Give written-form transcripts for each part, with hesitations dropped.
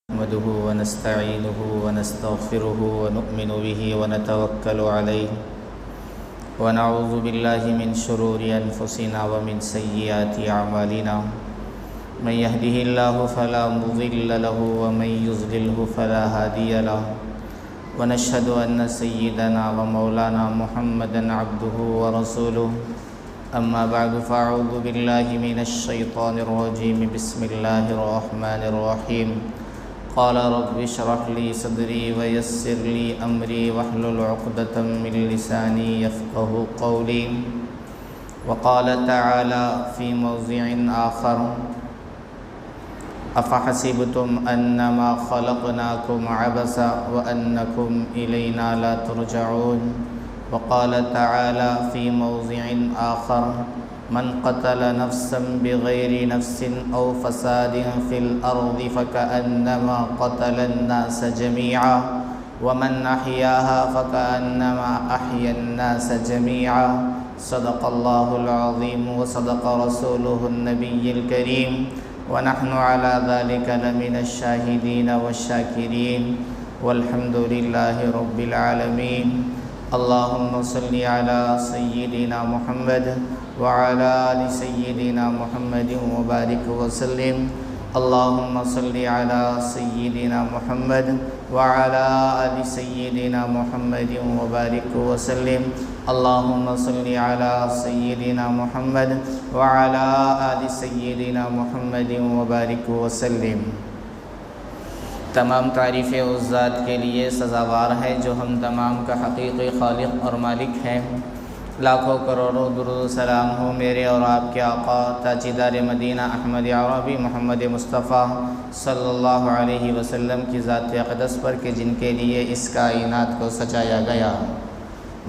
نحمده ونستعينه ونستغفره ونؤمن به ونتوكل عليه ونعوذ بالله من شرور أنفسنا ومن سيئات أعمالنا من يهده الله فلا مضل له ومن يضلله فلا هادي له ونشهد أن سيدنا ومولانا محمدا عبده ورسوله أما بعد فأعوذ بالله من الشيطان الرجيم بسم الله الرحمن الرحيم قال رب اشرح لي صدري ويسر لي أمري واحلل عقدة من لساني يفقه قولي وقال تعالى في موضع آخر أفحسبتم أنما خلقناكم عبثا وأنكم إلينا لا ترجعون وقال تعالى في موضع آخر من قتل نفسا بغير نفس أو فساد في الأرض فكأنما قتل الناس جميعا ومن أحياها فكأنما أحيا الناس جميعا صدق الله العظيم وصدق رسوله النبي الكريم ونحن على ذلك لمن الشاهدين والشاكرين والحمد لله رب العالمين اللهم صل على سيدنا محمد وعلى آل سيدنا محمد وبارك وسلم اللهم صل على سيدنا محمد وعلى آل سيدنا محمد وبارك وسلم اللهم صل على سيدنا محمد وعلى آل سيدنا محمد وبارك وسلم۔ تمام تعریفیں اس ذات کے لیے سزاوار ہے جو ہم تمام کا حقیقی خالق اور مالک ہے۔ لاکھوں کروڑوں درود و سلام ہو میرے اور آپ کے آقا تاجدار مدینہ احمد عربی محمد مصطفیٰ صلی اللہ علیہ وسلم کی ذات اقدس پر کہ جن کے لیے اس کائنات کو سجایا گیا۔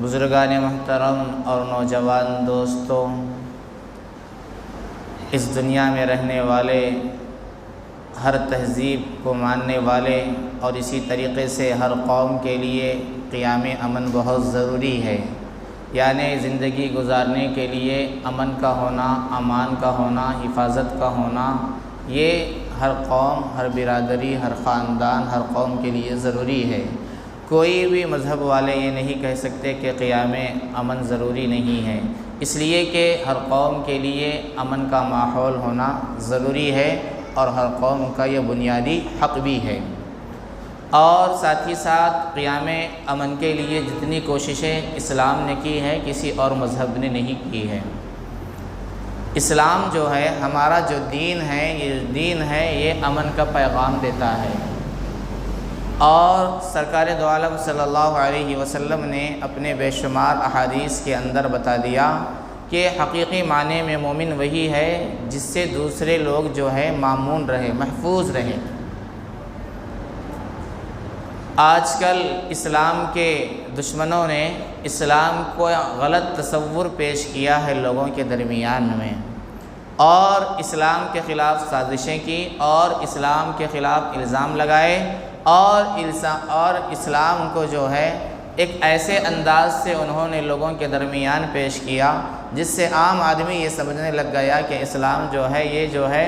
بزرگان محترم اور نوجوان دوستوں، اس دنیا میں رہنے والے، ہر تہذیب کو ماننے والے اور اسی طریقے سے ہر قوم کے لیے قیام امن بہت ضروری ہے، یعنی زندگی گزارنے کے لیے امن کا ہونا، امان کا ہونا، حفاظت کا ہونا، یہ ہر قوم، ہر برادری، ہر خاندان، ہر قوم کے لیے ضروری ہے۔ کوئی بھی مذہب والے یہ نہیں کہہ سکتے کہ قیام امن ضروری نہیں ہے، اس لیے کہ ہر قوم کے لیے امن کا ماحول ہونا ضروری ہے اور ہر قوم کا یہ بنیادی حق بھی ہے۔ اور ساتھ ہی ساتھ قیام امن کے لیے جتنی کوششیں اسلام نے کی ہے کسی اور مذہب نے نہیں کی ہے۔ اسلام جو ہے، ہمارا جو دین ہے، یہ امن کا پیغام دیتا ہے، اور سرکار دو عالم صلی اللہ علیہ وسلم نے اپنے بے شمار احادیث کے اندر بتا دیا کہ حقیقی معنی میں مومن وہی ہے جس سے دوسرے لوگ جو ہے مامون رہے، محفوظ رہے۔ آج کل اسلام کے دشمنوں نے اسلام کو غلط تصور پیش کیا ہے لوگوں کے درمیان میں، اور اسلام کے خلاف سازشیں کی اور اسلام کے خلاف الزام لگائے، اور اسلام کو جو ہے ایک ایسے انداز سے انہوں نے لوگوں کے درمیان پیش کیا جس سے عام آدمی یہ سمجھنے لگ گیا کہ اسلام جو ہے یہ جو ہے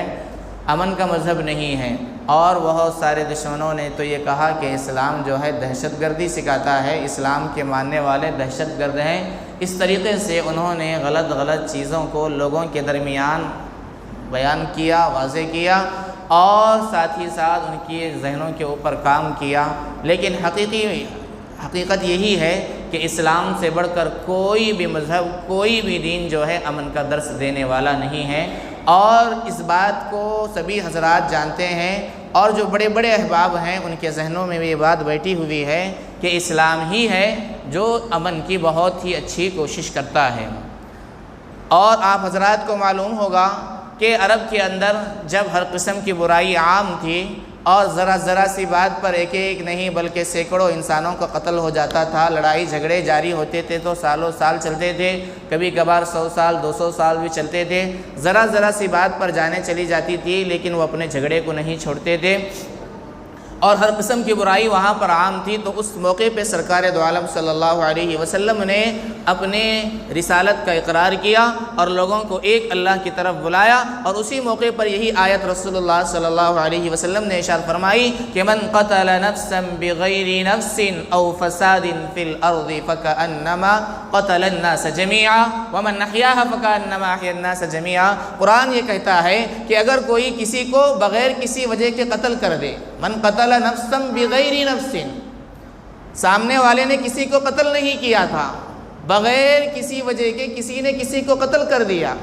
امن کا مذہب نہیں ہے۔ اور بہت سارے دشمنوں نے تو یہ کہا کہ اسلام جو ہے دہشت گردی سکھاتا ہے، اسلام کے ماننے والے دہشت گرد ہیں۔ اس طریقے سے انہوں نے غلط چیزوں کو لوگوں کے درمیان بیان کیا، واضح کیا، اور ساتھ ہی ساتھ ان کی ذہنوں کے اوپر کام کیا۔ لیکن حقیقت یہی ہے کہ اسلام سے بڑھ کر کوئی بھی مذہب، کوئی بھی دین جو ہے امن کا درس دینے والا نہیں ہے، اور اس بات کو سبھی حضرات جانتے ہیں، اور جو بڑے بڑے احباب ہیں ان کے ذہنوں میں بھی یہ بات بیٹھی ہوئی ہے کہ اسلام ہی ہے جو امن کی بہت ہی اچھی کوشش کرتا ہے۔ اور آپ حضرات کو معلوم ہوگا کہ عرب کے اندر جب ہر قسم کی برائی عام تھی اور ذرا سی بات پر ایک نہیں بلکہ سینکڑوں انسانوں کا قتل ہو جاتا تھا، لڑائی جھگڑے جاری ہوتے تھے تو سالوں سال چلتے تھے، کبھی کبھار 100 سال 200 سال بھی چلتے تھے، ذرا سی بات پر جانیں چلی جاتی تھی لیکن وہ اپنے جھگڑے کو نہیں چھوڑتے تھے۔ اور ہر قسم کی برائی وہاں پر عام تھی، تو اس موقع پہ سرکار دو عالم صلی اللہ علیہ وسلم نے اپنے رسالت کا اقرار کیا اور لوگوں کو ایک اللہ کی طرف بلایا، اور اسی موقع پر یہی آیت رسول اللہ صلی اللہ علیہ وسلم نے ارشاد فرمائی کہ من قتل نفسا بغیر نفس او فساد فی الارض فکأنما قتل الناس جميعا ومن احیاها فکأنما احیا الناس جميعا۔ قرآن یہ کہتا ہے کہ اگر کوئی کسی کو بغیر کسی وجہ کے قتل کر دے، من قتل نفسا بغیر نفس، سامنے والے نے کسی کو قتل نہیں کیا تھا، بغیر کسی وجہ کے کسی نے کسی کو قتل کر دیا،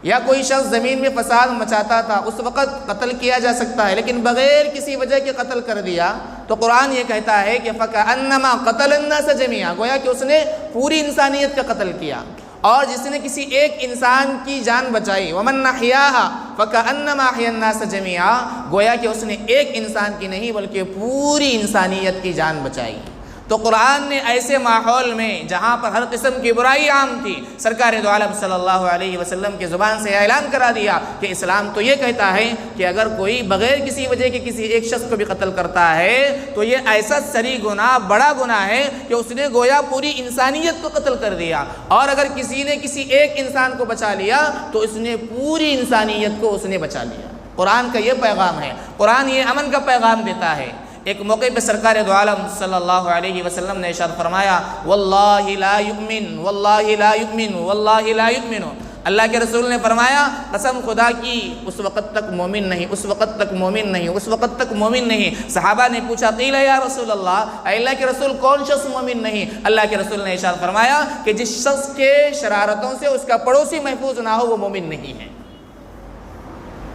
یا کوئی شخص زمین میں فساد مچاتا تھا، اس وقت قتل کیا جا سکتا ہے، لیکن بغیر کسی وجہ کے قتل کر دیا، تو قرآن یہ کہتا ہے کہ فَكَأَنَّمَا قَتَلَ النَّاسَ جَمِيعًا، گویا کہ اس نے پوری انسانیت کا قتل کیا۔ اور جس نے کسی ایک انسان کی جان بچائی، وَمَنْ أَحْيَاهَا فَكَأَنَّمَا أَحْيَا النَّاسَ جَمِيعًا، گویا کہ اس نے ایک انسان کی نہیں بلکہ پوری انسانیت کی جان بچائی۔ تو قرآن نے ایسے ماحول میں جہاں پر ہر قسم کی برائی عام تھی، سرکار دو عالم صلی اللہ علیہ وسلم کی زبان سے اعلان کرا دیا کہ اسلام تو یہ کہتا ہے کہ اگر کوئی بغیر کسی وجہ کے کسی ایک شخص کو بھی قتل کرتا ہے تو یہ ایسا سری گناہ، بڑا گناہ ہے کہ اس نے گویا پوری انسانیت کو قتل کر دیا، اور اگر کسی نے کسی ایک انسان کو بچا لیا تو اس نے پوری انسانیت کو اس نے بچا لیا۔ قرآن کا یہ پیغام ہے، قرآن یہ امن کا پیغام دیتا ہے۔ ایک موقع پہ سرکار دو عالم صلی اللہ علیہ وسلم نے ارشاد فرمایا واللہ لا یؤمن واللہ لا یؤمن واللہ لا یؤمن، اللہ کے رسول نے فرمایا قسم خدا کی اس وقت تک مومن نہیں، اس وقت تک مومن نہیں، اس وقت تک مومن نہیں۔ صحابہ نے پوچھا قیل یا رسول اللہ، اے اللہ کے رسول کون شخص مومن نہیں؟ اللہ کے رسول نے ارشاد فرمایا کہ جس شخص کے شرارتوں سے اس کا پڑوسی محفوظ نہ ہو وہ مومن نہیں ہے۔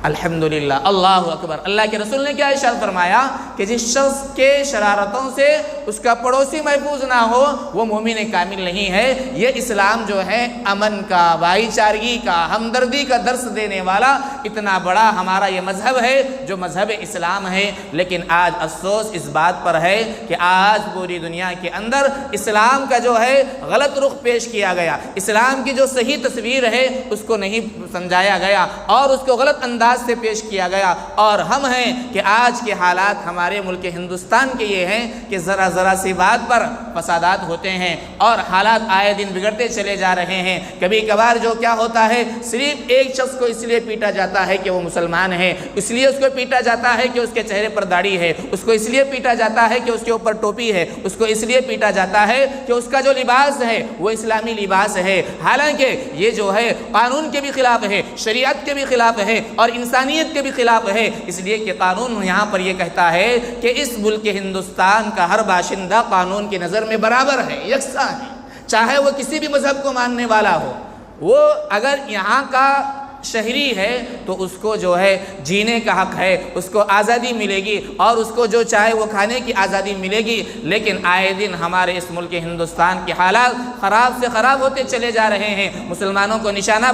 الحمدللہ، اللہ اکبر۔ اللہ کے رسول نے کیا ارشاد فرمایا کہ جس شخص کے شرارتوں سے اس کا پڑوسی محفوظ نہ ہو وہ مومن کامل نہیں ہے۔ یہ اسلام جو ہے امن کا، بھائی چارگی کا، ہمدردی کا درس دینے والا اتنا بڑا ہمارا یہ مذہب ہے جو مذہب اسلام ہے، لیکن آج افسوس اس بات پر ہے کہ آج پوری دنیا کے اندر اسلام کا جو ہے غلط رخ پیش کیا گیا، اسلام کی جو صحیح تصویر ہے اس کو نہیں سمجھایا گیا اور اس کو غلط انداز سے پیش کیا گیا۔ اور ہم ہیں کہ آج کے حالات ہمارے ملک ہندوستان کے یہ ہیں کہ ذرا ذرا سی بات پر فسادات ہوتے ہیں اور حالات آئے دن بگڑتے چلے جا رہے ہیں۔ کبھی کبھار جو کیا ہوتا ہے، صرف ایک شخص کو اس لیے پیٹا جاتا ہے کہ وہ مسلمان ہے، اس لیے اس کو پیٹا جاتا ہے کہ اس کے چہرے پر داڑھی ہے، اس کو اس لیے پیٹا جاتا ہے کہ اس کے اوپر ٹوپی ہے، اس کو اس لیے پیٹا جاتا ہے کہ اس کا جو لباس ہے وہ اسلامی لباس ہے، حالانکہ یہ جو ہے قانون کے بھی خلاف ہے، شریعت کے بھی خلاف ہے اور انسانیت کے بھی خلاف ہے، اس لیے کہ قانون یہاں پر یہ کہتا ہے کہ اس ملک ہندوستان کا ہر باشندہ قانون کی نظر میں برابر ہے، یکساں ہے، چاہے وہ کسی بھی مذہب کو ماننے والا ہو۔ وہ اگر یہاں کا شہری ہے تو اس کو جو ہے جینے کا حق ہے، اس کو آزادی ملے گی اور اس کو جو چاہے وہ کھانے کی آزادی ملے گی، لیکن آئے دن ہمارے اس ملک ہندوستان کے حالات خراب سے خراب ہوتے چلے جا رہے ہیں، مسلمانوں کو نشانہ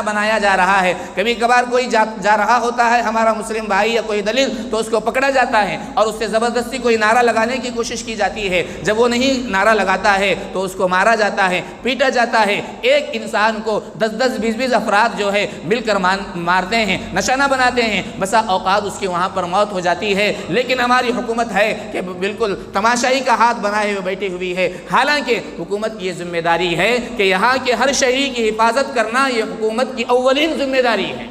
بنایا جا رہا ہے۔ کبھی کبھار کوئی جا رہا ہوتا ہے ہمارا مسلم بھائی یا کوئی دلیل تو اس کو پکڑا جاتا ہے اور اس سے زبردستی کوئی نعرہ لگانے کی کوشش کی جاتی ہے، جب وہ نہیں نعرہ لگاتا ہے تو اس کو مارا جاتا ہے، پیٹا جاتا ہے۔ ایک انسان کو 10-10 20-20 افراد جو ہے مل کر مارتے ہیں، نشانہ بناتے ہیں، بسا اوقات اس کی وہاں پر موت ہو جاتی ہے، لیکن ہماری حکومت ہے کہ بالکل تماشائی کا ہاتھ بنائے ہوئے بیٹھی ہوئی ہے، حالانکہ حکومت کی یہ ذمہ داری ہے کہ یہاں کے ہر شہری کی حفاظت کرنا یہ حکومت کی اولین ذمہ داری ہے،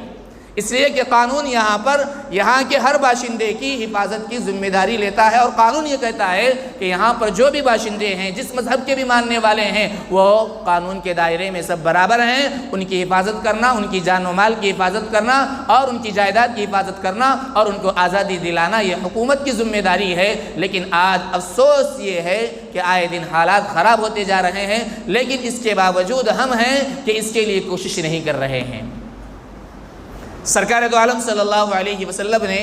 اس لیے کہ قانون یہاں پر یہاں کے ہر باشندے کی حفاظت کی ذمہ داری لیتا ہے، اور قانون یہ کہتا ہے کہ یہاں پر جو بھی باشندے ہیں، جس مذہب کے بھی ماننے والے ہیں، وہ قانون کے دائرے میں سب برابر ہیں، ان کی حفاظت کرنا، ان کی جان و مال کی حفاظت کرنا اور ان کی جائیداد کی حفاظت کرنا اور ان کو آزادی دلانا یہ حکومت کی ذمہ داری ہے۔ لیکن آج افسوس یہ ہے کہ آئے دن حالات خراب ہوتے جا رہے ہیں، لیکن اس کے باوجود ہم ہیں کہ اس کے لیے کوشش نہیں کر رہے ہیں۔ سرکار دو عالم صلی اللہ علیہ وسلم نے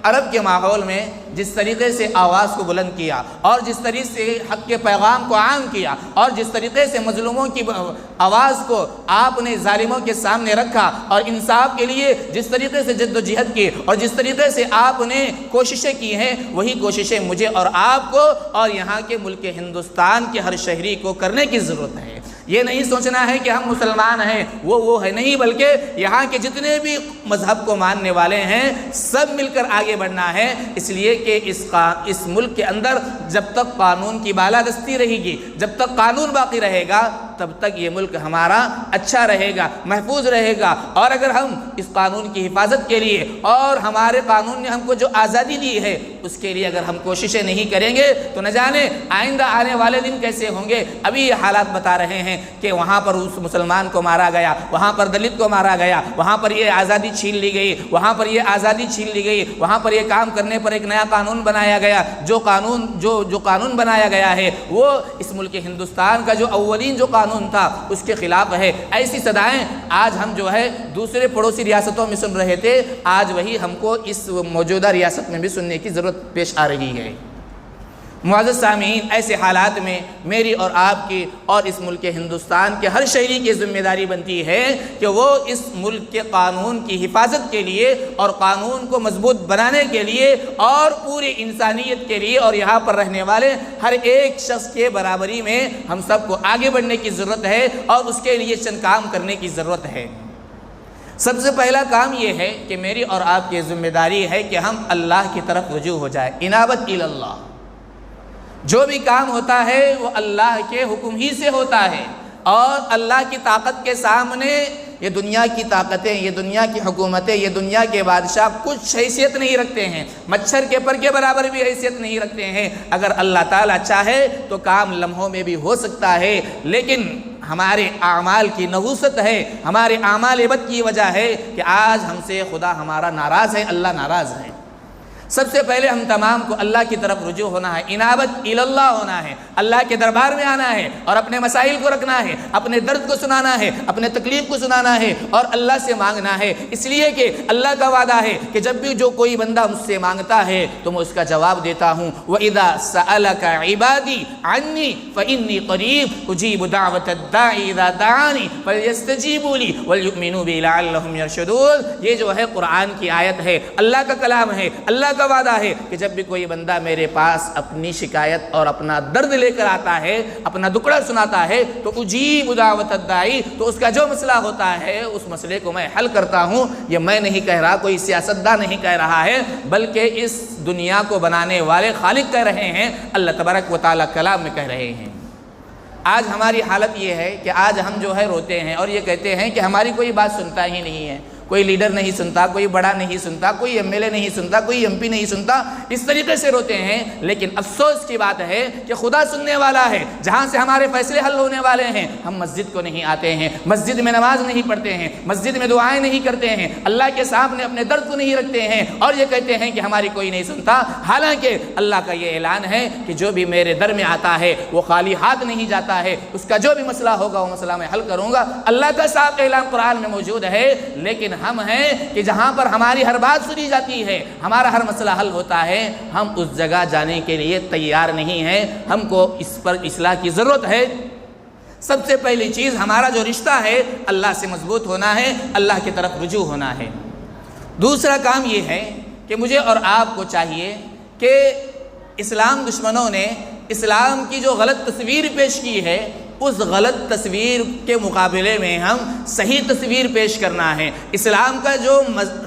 عرب کے ماحول میں جس طریقے سے آواز کو بلند کیا اور جس طریقے سے حق کے پیغام کو عام کیا اور جس طریقے سے مظلوموں کی آواز کو آپ نے ظالموں کے سامنے رکھا اور انصاف کے لیے جس طریقے سے جد و جہد کی اور جس طریقے سے آپ نے کوششیں کی ہیں، وہی کوششیں مجھے اور آپ کو اور یہاں کے ملک ہندوستان کے ہر شہری کو کرنے کی ضرورت ہے۔ یہ نہیں سوچنا ہے کہ ہم مسلمان ہیں وہ ہے نہیں، بلکہ یہاں کے جتنے بھی مذہب کو ماننے والے ہیں سب مل کر آگے بڑھنا ہے، اس لیے کہ اس ملک کے اندر جب تک قانون کی بالادستی رہے گی، جب تک قانون باقی رہے گا، تب تک یہ ملک ہمارا اچھا رہے گا، محفوظ رہے گا۔ اور اگر ہم اس قانون کی حفاظت کے لیے اور ہمارے قانون نے ہم کو جو آزادی دی ہے اس کے لیے اگر ہم کوششیں نہیں کریں گے تو نہ جانے آئندہ آنے والے دن کیسے ہوں گے۔ ابھی یہ حالات بتا رہے ہیں کہ وہاں پر اس مسلمان کو مارا گیا، وہاں پر دلت کو مارا گیا، وہاں پر یہ آزادی چھین لی گئی، وہاں پر یہ آزادی چھین لی گئی، وہاں پر یہ کام کرنے پر ایک نیا قانون بنایا گیا۔ جو قانون بنایا گیا ہے وہ اس ملک ہندوستان کا جو اولین جو قانون تھا اس کے خلاف ہے۔ ایسی صدائیں آج ہم جو ہے دوسرے پڑوسی ریاستوں میں سن رہے تھے، آج وہی ہم کو اس موجودہ ریاست میں بھی سننے کی ضرورت پیش آ رہی ہے۔ معزز سامعین، ایسے حالات میں میری اور آپ کی اور اس ملک ہندوستان کے ہر شہری کی ذمہ داری بنتی ہے کہ وہ اس ملک کے قانون کی حفاظت کے لیے اور قانون کو مضبوط بنانے کے لیے اور پوری انسانیت کے لیے اور یہاں پر رہنے والے ہر ایک شخص کے برابری میں ہم سب کو آگے بڑھنے کی ضرورت ہے اور اس کے لیے چند کام کرنے کی ضرورت ہے۔ سب سے پہلا کام یہ ہے کہ میری اور آپ کی ذمہ داری ہے کہ ہم اللہ کی طرف رجوع ہو جائے، انابت اللہ۔ جو بھی کام ہوتا ہے وہ اللہ کے حکم ہی سے ہوتا ہے، اور اللہ کی طاقت کے سامنے یہ دنیا کی طاقتیں، یہ دنیا کی حکومتیں، یہ دنیا کے بادشاہ کچھ حیثیت نہیں رکھتے ہیں، مچھر کے پر کے برابر بھی حیثیت نہیں رکھتے ہیں۔ اگر اللہ تعالیٰ چاہے تو کام لمحوں میں بھی ہو سکتا ہے، لیکن ہمارے اعمال کی نحوست ہے، ہمارے اعمال بد کی وجہ ہے کہ آج ہم سے خدا ہمارا ناراض ہے، اللہ ناراض ہے۔ سب سے پہلے ہم تمام کو اللہ کی طرف رجوع ہونا ہے، انابت اللہ ہونا ہے، اللہ کے دربار میں آنا ہے اور اپنے مسائل کو رکھنا ہے، اپنے درد کو سنانا ہے، اپنے تکلیف کو سنانا ہے اور اللہ سے مانگنا ہے، اس لیے کہ اللہ کا وعدہ ہے کہ جب بھی جو کوئی بندہ مجھ سے مانگتا ہے تو میں اس کا جواب دیتا ہوں۔ وَإِذَا سَأَلَكَ عِبَادِي عَنِّي فَإِنِّي قَرِيبٌ أُجِيبُ دَعْوَةَ الدَّاعِ إِذَا دَعَانِ فَلْيَسْتَجِيبُوا لِي وَلْيُؤْمِنُوا بِي لَعَلَّهُمْ يَرْشُدُونَ۔ یہ جو ہے قرآن کی آیت ہے، اللہ کا کلام ہے، اللہ کا وعدہ ہے کہ جب بھی کوئی بندہ میرے پاس اپنی شکایت اور اپنا درد لے کر آتا ہے، اپنا دکڑا سناتا ہے تو اجیب دعوت الداعی، تو اس کا جو مسئلہ ہوتا ہے اس مسئلے کو میں حل کرتا ہوں۔ یہ میں نہیں کہہ رہا، کوئی سیاستدان نہیں کہہ رہا ہے، بلکہ اس دنیا کو بنانے والے خالق کہہ رہے ہیں، اللہ تبارک و تعالیٰ کلام میں کہہ رہے ہیں۔ آج ہماری حالت یہ ہے کہ آج ہم جو ہے روتے ہیں اور یہ کہتے ہیں کہ ہماری کوئی بات سنتا ہی نہیں ہے، کوئی لیڈر نہیں سنتا، کوئی بڑا نہیں سنتا، کوئی ایم ایل اے نہیں سنتا، کوئی ایم پی نہیں سنتا، اس طریقے سے روتے ہیں۔ لیکن افسوس کی بات ہے کہ خدا سننے والا ہے، جہاں سے ہمارے فیصلے حل ہونے والے ہیں۔ ہم مسجد کو نہیں آتے ہیں، مسجد میں نماز نہیں پڑھتے ہیں، مسجد میں دعائیں نہیں کرتے ہیں، اللہ کے سامنے اپنے درد کو نہیں رکھتے ہیں اور یہ کہتے ہیں کہ ہماری کوئی نہیں سنتا۔ حالانکہ اللہ کا یہ اعلان ہے کہ جو بھی میرے در میں آتا ہے وہ خالی ہاتھ نہیں جاتا ہے، اس کا جو بھی مسئلہ ہوگا وہ مسئلہ میں حل کروں گا۔ اللہ کا صاف اعلان قرآن میں موجود ہے، لیکن ہم ہیں کہ جہاں پر ہماری ہر بات سنی جاتی ہے، ہمارا ہر مسئلہ حل ہوتا ہے، ہم اس جگہ جانے کے لیے تیار نہیں ہیں۔ ہم کو اس پر اصلاح کی ضرورت ہے۔ سب سے پہلی چیز ہمارا جو رشتہ ہے اللہ سے مضبوط ہونا ہے، اللہ کی طرف رجوع ہونا ہے۔ دوسرا کام یہ ہے کہ مجھے اور آپ کو چاہیے کہ اسلام دشمنوں نے اسلام کی جو غلط تصویر پیش کی ہے اس غلط تصویر کے مقابلے میں ہم صحیح تصویر پیش کرنا ہے۔ اسلام کا جو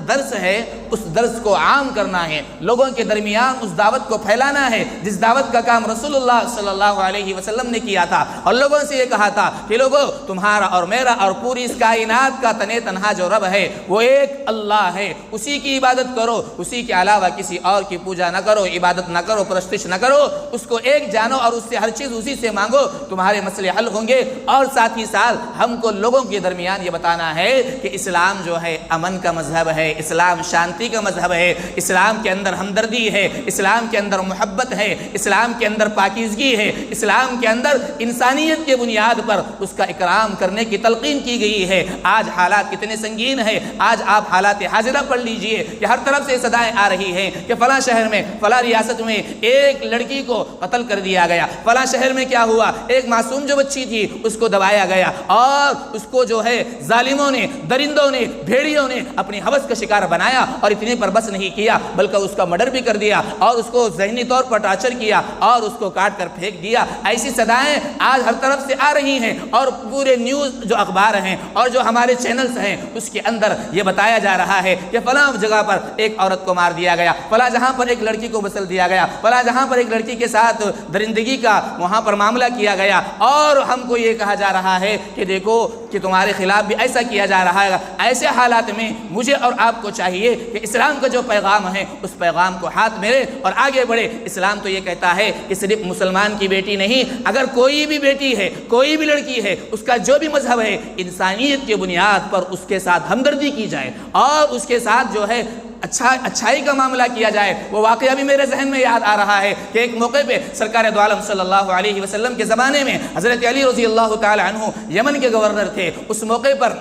درس ہے اس درس کو عام کرنا ہے، لوگوں کے درمیان اس دعوت کو پھیلانا ہے جس دعوت کا کام رسول اللہ صلی اللہ علیہ وسلم نے کیا تھا، اور لوگوں سے یہ کہا تھا کہ لوگوں تمہارا اور میرا اور پوری اس کائنات کا تنے تنہا جو رب ہے وہ ایک اللہ ہے، اسی کی عبادت کرو، اسی کے علاوہ کسی اور کی پوجا نہ کرو، عبادت نہ کرو، پرستش نہ کرو، اس کو ایک جانو اور اس سے ہر چیز اسی سے مانگو، تمہارے مسئلے حل ہوں گے۔ اور ساتھ ہی ساتھ ہم کو لوگوں کے درمیان یہ بتانا ہے کہ اسلام جو ہے امن کا مذہب ہے، اسلام شانتی کا مذہب ہے، اسلام کے اندر ہمدردی ہے، اسلام کے اندر محبت ہے، اسلام کے اندر پاکیزگی ہے، اسلام کے اندر انسانیت کے بنیاد پر اس کا اکرام کرنے کی تلقین کی گئی ہے۔ آج حالات کتنے سنگین ہیں، آج آپ حالات حاضرہ پڑھ لیجئے کہ ہر طرف سے صدائیں آ رہی ہیں کہ فلاں شہر میں فلاں ریاست میں ایک لڑکی کو قتل کر دیا گیا، فلاں شہر میں کیا ہوا، ایک معصوم جو بچی تھی اس کو دبایا گیا اور اس کو جو ہے ظالموں نے، درندوں نے، بھیڑیوں نے اپنی ہوس کا شکار بنایا، اور اور اتنے پر بس نہیں کیا بلکہ اس کا مرڈر بھی کر دیا اور اس کو ذہنی طور پر ٹارچر کیا اور اس کو کاٹ کر پھینک دیا۔ ایسی صدائیں آج ہر طرف سے آ رہی ہیں اور پورے نیوز جو اخبار ہیں اور جو ہمارے چینلز ہیں اس کے اندر یہ بتایا جا رہا ہے کہ فلاں جگہ پر ایک عورت کو مار دیا گیا، فلاں جہاں پر ایک لڑکی کو بسل دیا گیا، فلاں جہاں پر ایک لڑکی کے ساتھ درندگی کا وہاں پر معاملہ کیا گیا، اور ہم کو یہ کہا جا رہا ہے کہ دیکھو کہ تمہارے خلاف بھی ایسا کیا جا رہا ہے۔ ایسے حالات میں مجھے اور آپ کو چاہیے کہ اسلام کا جو پیغام ہے اس پیغام کو ہاتھ ملے اور آگے بڑھے۔ اسلام تو یہ کہتا ہے کہ صرف مسلمان کی بیٹی نہیں، اگر کوئی بھی بیٹی ہے، کوئی بھی لڑکی ہے، اس کا جو بھی مذہب ہے، انسانیت کی بنیاد پر اس کے ساتھ ہمدردی کی جائے اور اس کے ساتھ جو ہے اچھائی کا معاملہ کیا جائے۔ وہ واقعہ بھی میرے ذہن میں یاد آ رہا ہے کہ ایک موقع پہ سرکار دو عالم صلی اللہ علیہ وسلم کے زمانے میں حضرت علی رضی اللہ تعالی عنہ یمن کے گورنر تھے۔ اس موقع پر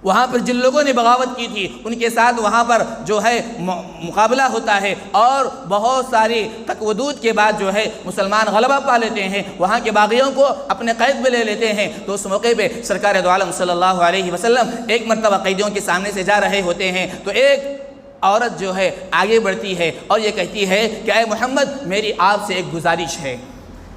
وہاں پر جن لوگوں نے بغاوت کی تھی ان کے ساتھ وہاں پر جو ہے مقابلہ ہوتا ہے اور بہت ساری تک ودود کے بعد جو ہے مسلمان غلبہ پا لیتے ہیں، وہاں کے باغیوں کو اپنے قید میں لے لیتے ہیں۔ تو اس موقع پہ سرکار دو عالم صلی اللہ علیہ وسلم ایک مرتبہ قیدیوں کے سامنے سے جا رہے ہوتے ہیں تو ایک عورت جو ہے آگے بڑھتی ہے اور یہ کہتی ہے کہ اے محمد میری آپ سے ایک گزارش ہے،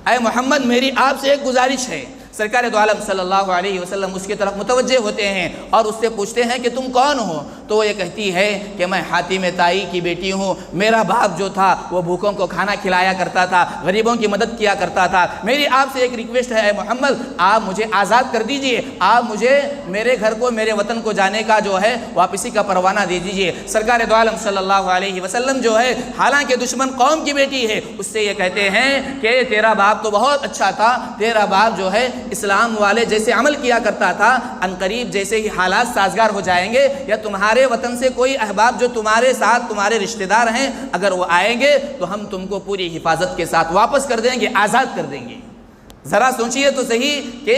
اے محمد میری آپ سے ایک گزارش ہے۔ سرکار دو عالم صلی اللہ علیہ وسلم اس کی طرف متوجہ ہوتے ہیں اور اس سے پوچھتے ہیں کہ تم کون ہو؟ تو وہ یہ کہتی ہے کہ میں حاتم طائی کی بیٹی ہوں، میرا باپ جو تھا وہ بھوکوں کو کھانا کھلایا کرتا تھا، غریبوں کی مدد کیا کرتا تھا، میری آپ سے ایک ریکویسٹ ہے اے محمد آپ مجھے آزاد کر دیجئے، آپ مجھے میرے گھر کو میرے وطن کو جانے کا جو ہے واپسی کا پروانہ دے دیجئے۔ سرکار دو عالم صلی اللہ علیہ وسلم جو ہے حالانکہ دشمن قوم کی بیٹی ہے اس سے یہ کہتے ہیں کہ تیرا باپ تو بہت اچھا تھا، تیرا باپ جو ہے اسلام والے جیسے عمل کیا کرتا تھا، عنقریب جیسے ہی حالات سازگار ہو جائیں گے یا تمہارے وطن سے کوئی احباب جو تمہارے ساتھ تمہارے رشتہ دار ہیں اگر وہ آئیں گے تو ہم تم کو پوری حفاظت کے ساتھ واپس کر دیں گے، آزاد کر دیں گے۔ ذرا سوچئے تو صحیح کہ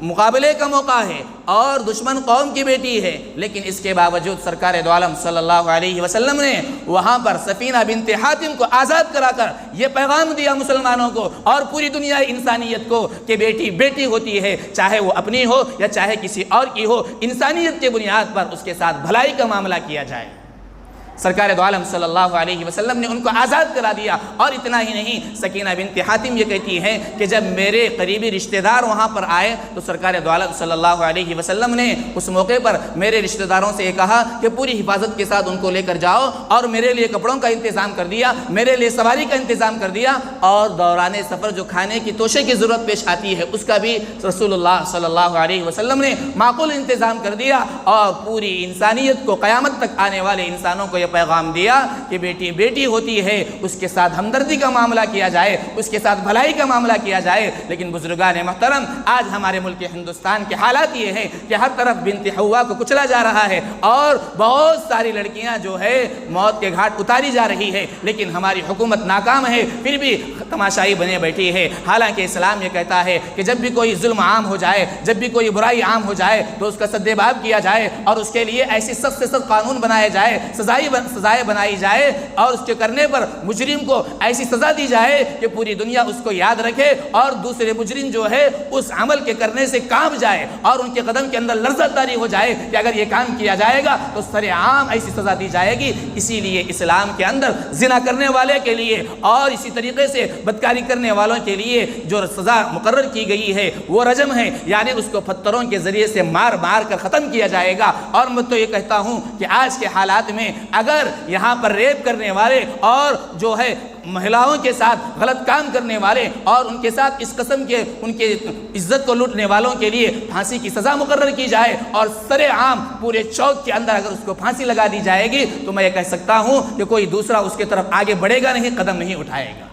مقابلے کا موقع ہے اور دشمن قوم کی بیٹی ہے، لیکن اس کے باوجود سرکار دو عالم صلی اللہ علیہ وسلم نے وہاں پر سفینہ بنت حاتم کو آزاد کرا کر یہ پیغام دیا مسلمانوں کو اور پوری دنیا انسانیت کو کہ بیٹی بیٹی ہوتی ہے، چاہے وہ اپنی ہو یا چاہے کسی اور کی ہو، انسانیت کے بنیاد پر اس کے ساتھ بھلائی کا معاملہ کیا جائے۔ سرکار دو عالم صلی اللہ علیہ وسلم نے ان کو آزاد کرا دیا، اور اتنا ہی نہیں، سکینہ بنت حاتم یہ کہتی ہیں کہ جب میرے قریبی رشتہ دار وہاں پر آئے تو سرکار دو عالم صلی اللہ علیہ وسلم نے اس موقع پر میرے رشتہ داروں سے یہ کہا کہ پوری حفاظت کے ساتھ ان کو لے کر جاؤ، اور میرے لیے کپڑوں کا انتظام کر دیا، میرے لیے سواری کا انتظام کر دیا، اور دوران سفر جو کھانے کی توشے کی ضرورت پیش آتی ہے اس کا بھی رسول اللہ صلی اللہ علیہ وسلم نے معقول انتظام کر دیا، اور پوری انسانیت کو قیامت تک آنے والے انسانوں کو پیغام دیا کہ بیٹی بیٹی ہوتی ہے، اس کے ساتھ ہمدردی کا معاملہ کیا جائے، اس کے ساتھ بھلائی کا معاملہ کیا جائے۔ لیکن بزرگان محترم، آج ہمارے ملک ہندوستان کے حالات یہ ہیں کہ ہر طرف بنت حوا کو کچلا جا رہا ہے اور بہت ساری لڑکیاں جو ہے موت کے گھاٹ اتاری جا رہی ہے، لیکن ہماری حکومت ناکام ہے، پھر بھی تماشائی بنے بیٹھی ہے۔ حالانکہ اسلام یہ کہتا ہے کہ جب بھی کوئی ظلم عام ہو جائے، جب بھی کوئی برائی عام ہو جائے تو اس کا سدباب کیا جائے اور اس کے لیے ایسی سخت سے سخت قانون بنائے جائے، سزائیں بنائی جائے، اور اس کے کرنے پر مجرم کو ایسی سزا دی جائے کہ پوری دنیا اس کو یاد رکھے اور دوسرے مجرم جو ہے اس عمل کے کرنے سے کانپ جائے اور ان کے قدم کے اندر لرزت طاری ہو جائے کہ اگر یہ کام کیا جائے گا تو سر عام ایسی سزا دی جائے گی۔ اسی لیے اسلام کے اندر زنا کرنے والے کے لیے اور اسی طریقے سے بدکاری کرنے والوں کے لیے جو سزا مقرر کی گئی ہے وہ رجم ہے، یعنی اس کو پتھروں کے ذریعے سے مار مار کر ختم کیا جائے گا۔ اور میں تو یہ کہتا ہوں کہ آج کے حالات میں اگر یہاں پر ریپ کرنے والے اور جو ہے مہلاؤں کے ساتھ غلط کام کرنے والے اور ان کے ساتھ اس قسم کے ان کے عزت کو لوٹنے والوں کے لیے پھانسی کی سزا مقرر کی جائے اور سر عام پورے چوک کے اندر اگر اس کو پھانسی لگا دی جائے گی تو میں یہ کہہ سکتا ہوں کہ کوئی دوسرا اس کی طرف آگے بڑھے گا نہیں، قدم نہیں اٹھائے گا۔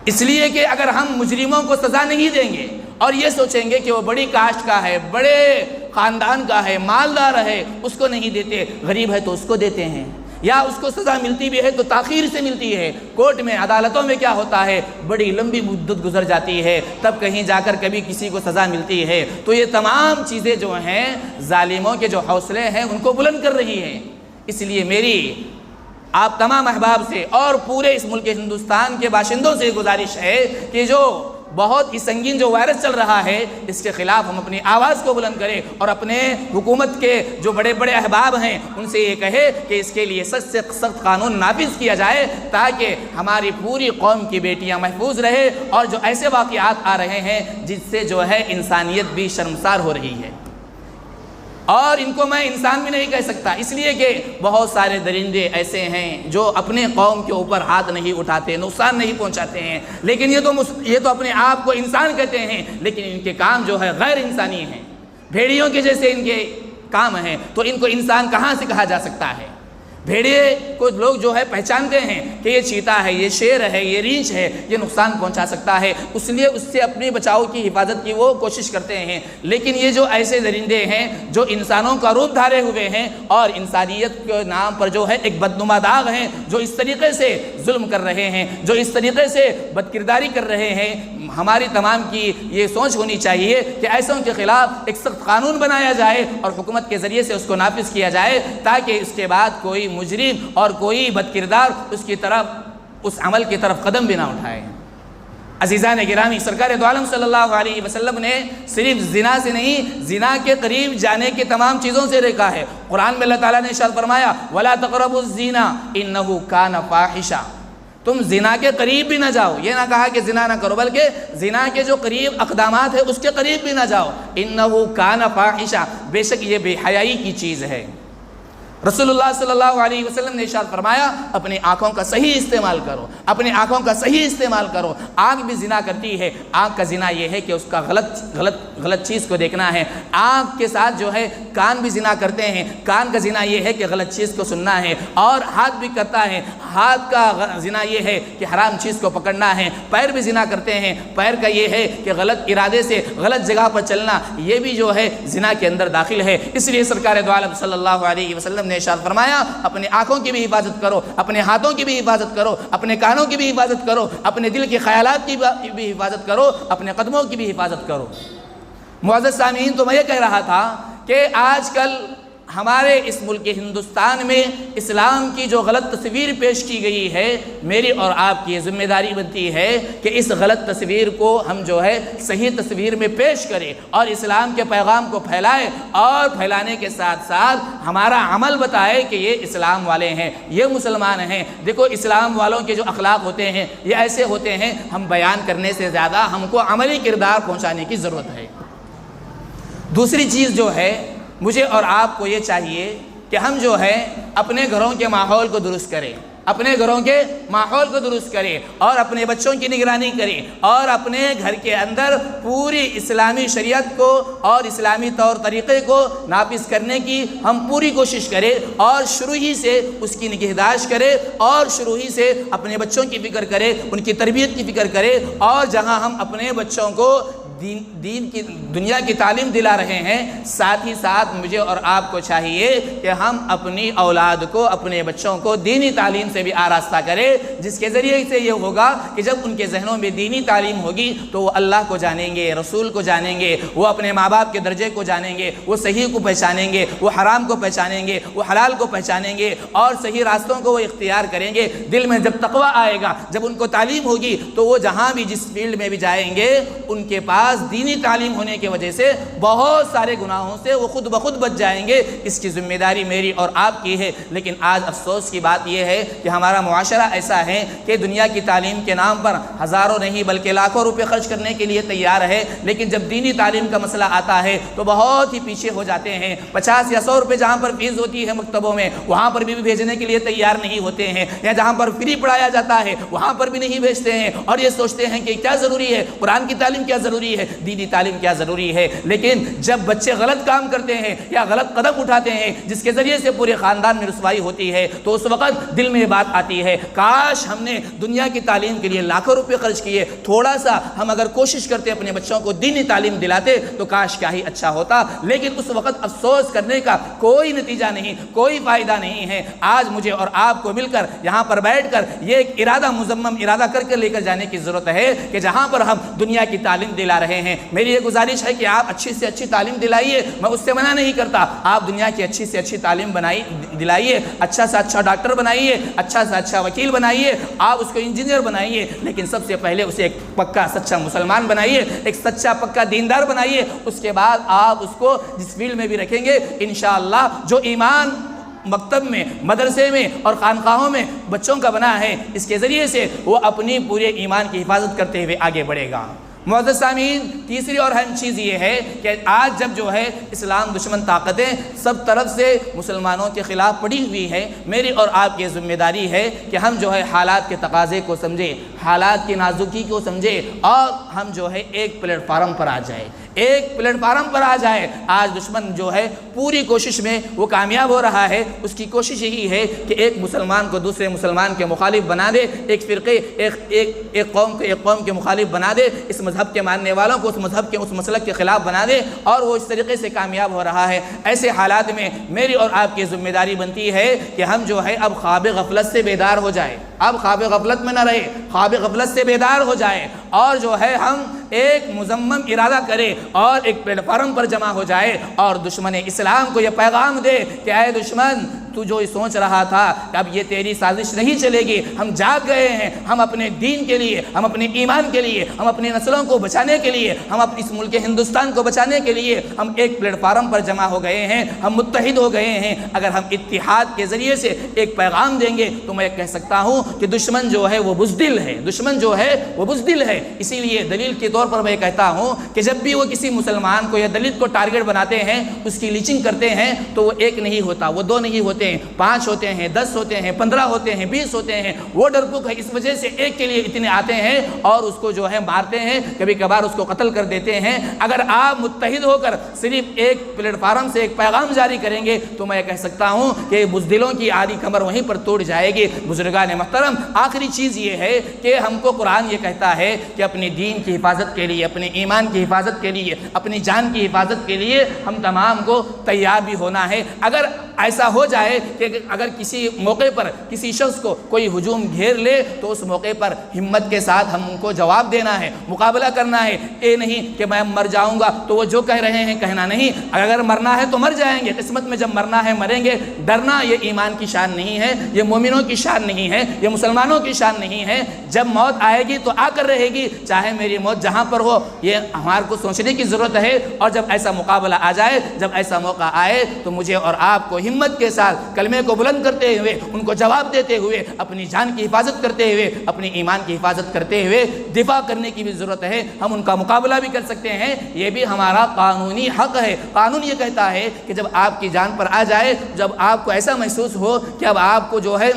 اس لیے کہ اگر ہم مجرموں کو سزا نہیں دیں گے اور یہ سوچیں گے کہ وہ بڑی کاسٹ کا ہے، بڑے خاندان کا ہے، مالدار ہے، اس کو نہیں دیتے، غریب ہے تو اس کو دیتے ہیں، یا اس کو سزا ملتی بھی ہے تو تاخیر سے ملتی ہے۔ کورٹ میں عدالتوں میں کیا ہوتا ہے، بڑی لمبی مدت گزر جاتی ہے تب کہیں جا کر کبھی کسی کو سزا ملتی ہے۔ تو یہ تمام چیزیں جو ہیں ظالموں کے جو حوصلے ہیں ان کو بلند کر رہی ہیں۔ اس لیے میری آپ تمام احباب سے اور پورے اس ملک ہندوستان کے باشندوں سے گزارش ہے کہ جو بہت ہی سنگین جو وائرس چل رہا ہے اس کے خلاف ہم اپنی آواز کو بلند کریں اور اپنے حکومت کے جو بڑے بڑے احباب ہیں ان سے یہ کہے کہ اس کے لیے سخت سے سخت قانون نافذ کیا جائے تاکہ ہماری پوری قوم کی بیٹیاں محفوظ رہے، اور جو ایسے واقعات آ رہے ہیں جس سے جو ہے انسانیت بھی شرمسار ہو رہی ہے، اور ان کو میں انسان بھی نہیں کہہ سکتا، اس لیے کہ بہت سارے درندے ایسے ہیں جو اپنے قوم کے اوپر ہاتھ نہیں اٹھاتے، نقصان نہیں پہنچاتے ہیں، لیکن یہ تو اپنے آپ کو انسان کہتے ہیں، لیکن ان کے کام جو ہے غیر انسانی ہیں، بھیڑیوں کے جیسے ان کے کام ہیں، تو ان کو انسان کہاں سے کہا جا سکتا ہے؟ بھیڑیے کو لوگ جو ہے پہچانتے ہیں کہ یہ چیتا ہے، یہ شیر ہے، یہ ریچھ ہے، یہ نقصان پہنچا سکتا ہے، اس لیے اس سے اپنے بچاؤ کی حفاظت کی وہ کوشش کرتے ہیں، لیکن یہ جو ایسے درندے ہیں جو انسانوں کا روپ دھارے ہوئے ہیں اور انسانیت کے نام پر جو ہے ایک بدنما داغ ہیں، جو اس طریقے سے ظلم کر رہے ہیں، جو اس طریقے سے بدکرداری کر رہے ہیں، ہماری تمام کی یہ سوچ ہونی چاہیے کہ ایسوں کے خلاف ایک سخت قانون بنایا جائے اور حکومت کے ذریعے سے اس کو نافذ کیا جائے تاکہ اس کے بعد کوئی مجرم اور کوئی بدکردار اس کی طرف اس عمل کی طرف قدم بھی نہ اٹھائے۔ عزیزان گرامی، سرکار دو عالم صلی اللہ علیہ وسلم نے صرف زنا سے نہیں، زنا کے قریب جانے کے تمام چیزوں سے روکا ہے۔ قرآن میں اللہ تعالیٰ نے ارشاد فرمایا وَلَا تَقْرَبُوا الزِّنَا إِنَّهُ كَانَ فَاحِشًا، تم زنا کے قریب بھی نہ جاؤ، یہ نہ کہا کہ زنا نہ کرو، بلکہ زنا کے جو قریب اقدامات ہیں اس کے قریب بھی نہ جاؤ۔ إِنَّهُ كَانَ فَاحِشًا، بے شک یہ بے حیائی کی چیز ہے۔ رسول اللہ صلی اللہ علیہ وسلم نے ارشاد فرمایا اپنی آنکھوں کا صحیح استعمال کرو، اپنی آنکھوں کا صحیح استعمال کرو۔ آنکھ بھی زنا کرتی ہے، آنکھ کا زنا یہ ہے کہ اس کا غلط چیز کو دیکھنا ہے۔ آنکھ کے ساتھ جو ہے کان بھی زنا کرتے ہیں، کان کا زنا یہ ہے کہ غلط چیز کو سننا ہے، اور ہاتھ بھی کرتا ہے، ہاتھ کا زنا یہ ہے کہ حرام چیز کو پکڑنا ہے۔ پیر بھی زنا کرتے ہیں، پیر کا یہ ہے کہ غلط ارادے سے غلط جگہ پر چلنا، یہ بھی جو ہے زنا کے اندر داخل ہے۔ اس لیے سرکار دو عالم صلی اللہ علیہ وسلم نے ارشاد فرمایا اپنے آنکھوں کی بھی حفاظت کرو، اپنے ہاتھوں کی بھی حفاظت کرو، اپنے کانوں کی بھی حفاظت کرو، اپنے دل کے خیالات کی بھی حفاظت کرو، اپنے قدموں کی بھی حفاظت کرو۔ معزز سامعین، تو میں یہ کہہ رہا تھا کہ آج کل ہمارے اس ملک ہندوستان میں اسلام کی جو غلط تصویر پیش کی گئی ہے، میری اور آپ کی یہ ذمہ داری بنتی ہے کہ اس غلط تصویر کو ہم جو ہے صحیح تصویر میں پیش کریں اور اسلام کے پیغام کو پھیلائیں، اور پھیلانے کے ساتھ ساتھ ہمارا عمل بتائے کہ یہ اسلام والے ہیں، یہ مسلمان ہیں۔ دیکھو اسلام والوں کے جو اخلاق ہوتے ہیں یہ ایسے ہوتے ہیں، ہم بیان کرنے سے زیادہ ہم کو عملی کردار پہنچانے کی ضرورت ہے۔ دوسری چیز جو ہے، مجھے اور آپ کو یہ چاہیے کہ ہم جو ہے اپنے گھروں کے ماحول کو درست کریں، اپنے گھروں کے ماحول کو درست کریں اور اپنے بچوں کی نگرانی کریں، اور اپنے گھر کے اندر پوری اسلامی شریعت کو اور اسلامی طور طریقے کو نافذ کرنے کی ہم پوری کوشش کریں، اور شروع ہی سے اس کی نگہداشت کریں، اور شروع ہی سے اپنے بچوں کی فکر کریں، ان کی تربیت کی فکر کریں، اور جہاں ہم اپنے بچوں کو دین کی دنیا کی تعلیم دلا رہے ہیں، ساتھ ہی ساتھ مجھے اور آپ کو چاہیے کہ ہم اپنی اولاد کو، اپنے بچوں کو دینی تعلیم سے بھی آراستہ کریں، جس کے ذریعے سے یہ ہوگا کہ جب ان کے ذہنوں میں دینی تعلیم ہوگی تو وہ اللہ کو جانیں گے، رسول کو جانیں گے، وہ اپنے ماں باپ کے درجے کو جانیں گے، وہ صحیح کو پہچانیں گے، وہ حرام کو پہچانیں گے، وہ حلال کو پہچانیں گے، اور صحیح راستوں کو وہ اختیار کریں گے۔ دل میں جب تقویٰ آئے گا، جب ان کو تعلیم ہوگی، تو وہ جہاں بھی جس فیلڈ میں بھی جائیں گے، ان کے پاس دینی تعلیم ہونے کی وجہ سے بہت سارے گناہوں سے وہ خود بخود بچ جائیں گے۔ اس کی ذمہ داری میری اور آپ کی ہے، لیکن آج افسوس کی بات یہ ہے کہ ہمارا معاشرہ ایسا ہے کہ دنیا کی تعلیم کے نام پر ہزاروں نہیں بلکہ لاکھوں روپے خرچ کرنے کے لیے تیار ہے، لیکن جب دینی تعلیم کا مسئلہ آتا ہے تو بہت ہی پیچھے ہو جاتے ہیں۔ 50 یا 100 روپے جہاں پر فیس ہوتی ہے مکتبوں میں، وہاں پر بھی بھیجنے کے لیے تیار نہیں ہوتے ہیں، یا جہاں پر فری پڑھایا جاتا ہے وہاں پر بھی نہیں بھیجتے ہیں، اور یہ سوچتے ہیں کہ کیا ضروری ہے، قرآن کی تعلیم کیا ضروری ہے، دینی تعلیم کیا ضروری ہے۔ لیکن جب بچے غلط کام کرتے ہیں یا غلط قدم اٹھاتے ہیں جس کے ذریعے سے پورے خاندان میں رسوائی ہوتی ہے، تو اس وقت دل میں یہ بات آتی ہے کاش ہم نے دنیا کی تعلیم کے لیے لاکھوں روپے خرچ کیے، تھوڑا سا ہم اگر کوشش کرتے اپنے بچوں کو دینی تعلیم دلاتے تو کاش کیا ہی اچھا ہوتا۔ لیکن اس وقت افسوس کرنے کا کوئی نتیجہ نہیں، کوئی فائدہ نہیں ہے۔ آج مجھے اور آپ کو مل کر یہاں پر بیٹھ کر یہ ایک ارادہ مزمم ارادہ کر کے لے کر جانے کی ضرورت ہے کہ جہاں پر ہم دنیا کی تعلیم دلا رہے رہے ہیں، میری یہ گزارش ہے کہ آپ اچھی سے اچھی تعلیم دلائیے، میں اس سے منع نہیں کرتا، آپ دنیا کی اچھی سے اچھی تعلیم دلائیے، اچھا سے اچھا ڈاکٹر بنائیے، اچھا سے اچھا وکیل بنائیے، آپ اس کو انجینئر بنائیے، لیکن سب سے پہلے اسے ایک پکا سچا مسلمان بنائیے، ایک سچا پکا دیندار بنائیے، اس کے بعد آپ اس کو جس فیلڈ میں بھی رکھیں گے انشاءاللہ جو ایمان مکتب میں، مدرسے میں اور خانقاہوں میں بچوں کا بنا ہے، اس کے ذریعے سے وہ اپنی پورے ایمان کی حفاظت کرتے ہوئے آگے بڑھے گا۔ معزز سامعین، تیسری اور اہم چیز یہ ہے کہ آج جب جو ہے اسلام دشمن طاقتیں سب طرف سے مسلمانوں کے خلاف پڑی ہوئی ہے، میری اور آپ کی ذمہ داری ہے کہ ہم جو ہے حالات کے تقاضے کو سمجھیں، حالات کی نازکی کو سمجھیں اور ہم جو ہے ایک پلیٹ فارم پر آ جائے، ایک پلیٹ فارم پر آ جائے۔ آج دشمن جو ہے پوری کوشش میں وہ کامیاب ہو رہا ہے، اس کی کوشش یہی ہے کہ ایک مسلمان کو دوسرے مسلمان کے مخالف بنا دے، ایک فرقے ایک قوم کو ایک قوم کے مخالف بنا دے، اس مذہب کے ماننے والوں کو اس مذہب کے اس مسلک کے خلاف بنا دے، اور وہ اس طریقے سے کامیاب ہو رہا ہے۔ ایسے حالات میں میری اور آپ کی ذمہ داری بنتی ہے کہ ہم جو ہے اب خواب غفلت سے بیدار ہو جائے، اب خواب غفلت میں نہ رہے، خواب غفلت سے بیدار ہو جائے، اور جو ہے ہم ایک مزمم ارادہ کرے اور ایک پلیٹ فارم پر جمع ہو جائے اور دشمن اسلام کو یہ پیغام دے کہ اے دشمن، تو جو سوچ رہا تھا کہ اب یہ تیری سازش نہیں چلے گی، ہم جاگ گئے ہیں، ہم اپنے دین کے لیے، ہم اپنے ایمان کے لیے، ہم اپنی نسلوں کو بچانے کے لیے، ہم اپنے اس ملک ہندوستان کو بچانے کے لیے ہم ایک پلیٹ فارم پر جمع ہو گئے ہیں، ہم متحد ہو گئے ہیں۔ اگر ہم اتحاد کے ذریعے سے ایک پیغام دیں گے تو میں کہہ سکتا ہوں کہ دشمن جو ہے وہ بزدل ہے، دشمن جو ہے وہ بزدل ہے۔ اسی لیے دلیل کے طور پر میں کہتا ہوں کہ جب بھی وہ کسی مسلمان کو یا دلت کو ٹارگٹ بناتے ہیں، اس کی لیچنگ کرتے ہیں، تو وہ ایک نہیں ہوتا، وہ دو نہیں ہوتے ہیں، 5 ہوتے ہیں، 10 ہوتے ہیں، 15 ہوتے ہیں، 20 ہوتے ہیں۔ وہ ڈرپوک ہے، اس وجہ سے ایک کے لیے اتنے آتے ہیں اور اس کو جو ہے مارتے ہیں، کبھی کبھار اس کو قتل کر دیتے ہیں۔ اگر آپ متحد ہو کر صرف ایک پلیٹ فارم سے ایک پیغام جاری کریں گے تو میں کہہ سکتا ہوں کہ بزدلوں کی آدھی کمر وہیں پر توڑ جائے گی۔ بزرگان محترم، آخری چیز یہ ہے کہ ہم کو قرآن یہ کہتا ہے کہ اپنے دین کی حفاظت کے لیے، اپنے ایمان کی حفاظت کے لیے، اپنی جان کی حفاظت کے لیے ہم تمام کو تیار بھی ہونا ہے۔ اگر ایسا ہو جائے کہ اگر کسی موقع پر کسی شخص کو کوئی ہجوم گھیر لے تو اس موقع پر ہمت کے ساتھ ہم ان کو جواب دینا ہے، مقابلہ کرنا ہے۔ یہ نہیں کہ میں مر جاؤں گا تو وہ جو کہہ رہے ہیں کہنا نہیں، اگر مرنا ہے تو مر جائیں گے، قسمت میں جب مرنا ہے مریں گے۔ ڈرنا یہ ایمان کی شان نہیں ہے، یہ مومنوں کی شان نہیں ہے، یہ مسلمانوں کی شان نہیں ہے۔ جب موت آئے گی تو آ کر رہے گی، چاہے میری موت جہاں پر ہو، یہ ہمارے کو سوچنے کی ضرورت ہے۔ اور جب ایسا مقابلہ آ جائے، جب ایسا موقع آئے تو مجھے اور آپ کو ہمت کے ساتھ کلمے کو بلند کرتے ہوئے، ان کو جواب دیتے ہوئے، اپنی جان کی حفاظت کرتے ہوئے، اپنی ایمان کی حفاظت کرتے ہوئے دفاع کرنے کی بھی ضرورت ہے۔ ہم ان کا مقابلہ بھی کر سکتے ہیں، یہ بھی ہمارا قانونی حق ہے۔ قانون یہ کہتا ہے کہ جب آپ کی جان پر آ جائے، جب آپ کو ایسا محسوس ہو کہ اب آپ کو جو ہے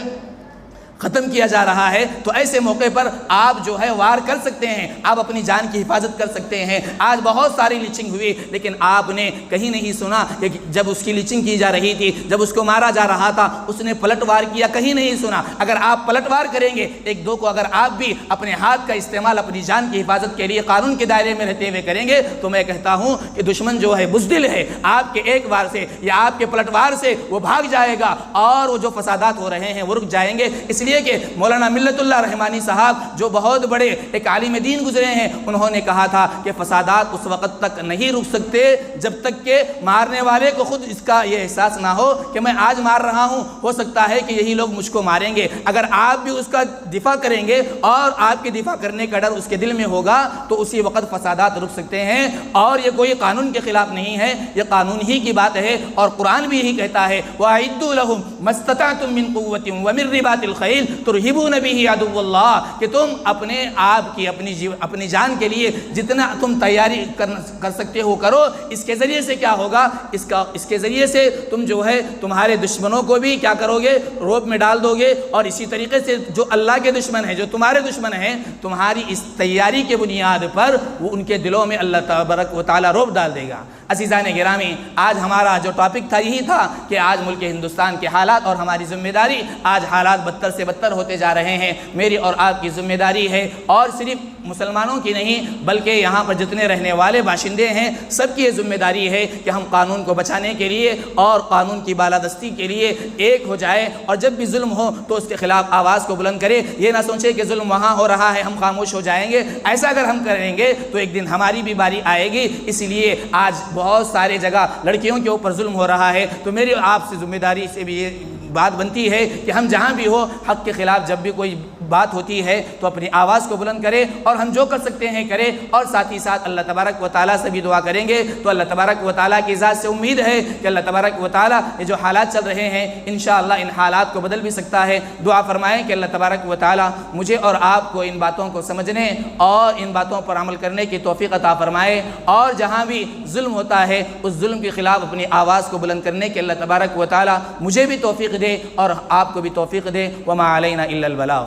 ختم کیا جا رہا ہے، تو ایسے موقع پر آپ جو ہے وار کر سکتے ہیں، آپ اپنی جان کی حفاظت کر سکتے ہیں۔ آج بہت ساری لیچنگ ہوئی، لیکن آپ نے کہیں نہیں سنا کہ جب اس کی لیچنگ کی جا رہی تھی، جب اس کو مارا جا رہا تھا، اس نے پلٹ وار کیا، کہیں نہیں سنا۔ اگر آپ پلٹ وار کریں گے ایک دو کو، اگر آپ بھی اپنے ہاتھ کا استعمال اپنی جان کی حفاظت کے لیے قانون کے دائرے میں رہتے ہوئے کریں گے، تو میں کہتا ہوں کہ دشمن جو ہے بزدل ہے، آپ کے ایک وار سے یا آپ کے پلٹ وار سے وہ بھاگ جائے گا اور وہ جو فسادات ہو رہے ہیں وہ رک جائیں گے۔ اس لیے کہ مولانا ملت اللہ رحمانی صاحب جو بہت بڑے ایک عالم دین گزرے ہیں، انہوں نے کہا تھا کہ فسادات اس وقت تک نہیں رک سکتے جب تک کہ مارنے والے کو خود اس کا یہ احساس نہ ہو کہ میں آج مار رہا ہوں، ہو سکتا ہے کہ یہی لوگ مجھ کو ماریں گے۔ اگر آپ بھی اس کا دفاع کریں گے اور آپ کے دفاع کرنے کا ڈر اس کے دل میں ہوگا تو اسی وقت فسادات رک سکتے ہیں۔ اور یہ کوئی قانون کے خلاف نہیں ہے، یہ قانون ہی کی بات ہے، اور قرآن بھی یہی کہتا ہے وَأَعِدُّوا لَهُم مَا اسْتَطَعْتُم مِّن قُوَّةٍ وَمِن رِّبَاطِ الْخَيْلِ تُرْهِبُونَ بِهِ عَدُوَّ اللَّهِ، کہ تم اپنے آپ کی اپنی جان کے لیے جتنا تم تیاری کر سکتے ہو کرو۔ اس کے ذریعے سے کیا ہوگا، اس کے ذریعے سے تم جو ہے تمہارے دشمنوں کو بھی کیا کرو گے، روب میں ڈال دو گے، اور اسی طریقے سے جو اللہ کے دشمن ہیں، جو تمہارے دشمن ہیں، تمہاری اس تیاری کے بنیاد پر وہ ان کے دلوں میں اللہ تبارک و تعالیٰ روب ڈال دے گا۔ عزیزان گرامی، آج ہمارا جو ٹاپک تھا یہی تھا کہ آج ملک ہندوستان کے حالات اور ہماری ذمہ داری، آج حالات بدتر سے بدتر ہوتے جا رہے ہیں۔ میری اور آپ کی ذمہ داری ہے، اور صرف مسلمانوں کی نہیں بلکہ یہاں پر جتنے رہنے والے باشندے ہیں سب کی یہ ذمہ داری ہے کہ ہم قانون کو بچانے کے لیے اور قانون کی بالادستی کے لیے ایک ہو جائے، اور جب بھی ظلم ہو تو اس کے خلاف آواز کو بلند کرے۔ یہ نہ سوچے کہ ظلم وہاں ہو رہا ہے ہم خاموش ہو جائیں گے، ایسا اگر ہم کریں گے تو ایک دن ہماری بھی باری آئے گی۔ اسی لیے آج بہت سارے جگہ لڑکیوں کے اوپر ظلم ہو رہا ہے، تو میری آپ سے ذمہ داری سے بھی یہ بات بنتی ہے کہ ہم جہاں بھی ہو حق کے خلاف جب بھی کوئی بات ہوتی ہے تو اپنی آواز کو بلند کرے، اور ہم جو کر سکتے ہیں کریں، اور ساتھ ہی ساتھ اللہ تبارک و تعالیٰ سے بھی دعا کریں گے تو اللہ تبارک و تعالیٰ کی ذات سے امید ہے کہ اللہ تبارک و تعالیٰ یہ جو حالات چل رہے ہیں انشاءاللہ ان حالات کو بدل بھی سکتا ہے۔ دعا فرمائیں کہ اللہ تبارک و تعالیٰ مجھے اور آپ کو ان باتوں کو سمجھنے اور ان باتوں پر عمل کرنے کی توفیق عطا فرمائے، اور جہاں بھی ظلم ہوتا ہے اس ظلم کے خلاف اپنی آواز کو بلند کرنے کے اللہ تبارک و تعالیٰ مجھے بھی توفیق دے اور آپ کو بھی توفیق دے۔ وما علینا الا البلاغ۔